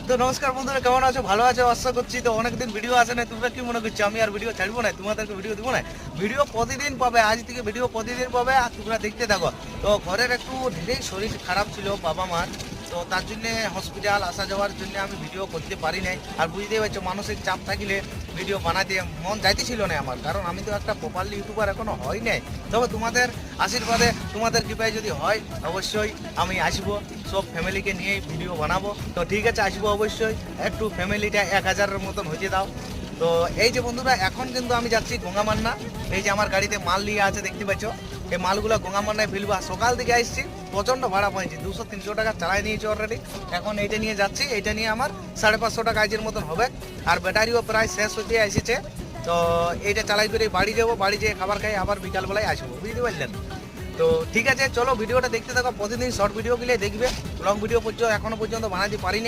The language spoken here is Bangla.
তো নমস্কার বন্ধুরা, কেমন আছো? ভালো আছো আশা করছি। তো অনেকদিন ভিডিও আসে না, তোমরা কি মনে করছো আমি আর ভিডিও ছাড়বো না? তোমাদেরকে ভিডিও দিব না? ভিডিও প্রতিদিন পাবে, আজ থেকে ভিডিও প্রতিদিন পাবে, আর তোমরা দেখতে থাকো। তো ঘরের একটু ঢেরেই শরীর খারাপ ছিল বাবা মার, তো তার জন্য হসপিটাল আসা যাওয়ার জন্য আমি ভিডিও করতে পারি নাই। আর বুঝতেই পারছো, মানসিক চাপ থাকলে ভিডিও বানাতে মন যাইতেছিল না আমার, কারণ আমি তো একটা প্রপারলি ইউটিউবার এখনো হয় নাই। তবে তোমাদের আশীর্বাদে, তোমাদের কৃপায় যদি হয়, অবশ্যই আমি আসবো, সব ফ্যামিলিকে নিয়েই ভিডিও বানাবো। তো ঠিক আছে, আসবো অবশ্যই। একটু ফ্যামিলিটা 1000-এর মতন হয়ে দাও। তো এই যে বন্ধুরা, এখন কিন্তু আমি যাচ্ছি গঙ্গামান্না। এই যে আমার গাড়িতে মাল নিয়ে আছে, দেখতে পাচ্ছ। এই মালগুলো গঙ্গামান্নায় ফেলবো। সকাল থেকে আসছি, প্রচণ্ড ভাড়া পড়েছি, 200-300 টাকা চালাই নিয়েছি অলরেডি। এখন এইটা নিয়ে যাচ্ছি, এইটা নিয়ে আমার 550 টাকা কাজের মতন হবে। আর ব্যাটারিও প্রায় শেষ হতে এসেছে। তো এইটা চালাই করে বাড়ি যাবো, বাড়ি যেয়ে খাবার খাই, আবার বিকালবেলায় আসবো, বুঝতে পারলেন? তো ঠিক আছে, চলো ভিডিওটা দেখতে থাকো। প্রতিদিন শর্ট ভিডিও গেলে দেখবে, লং ভিডিও পর্যন্ত এখনো পর্যন্ত বানাতে পারিনি।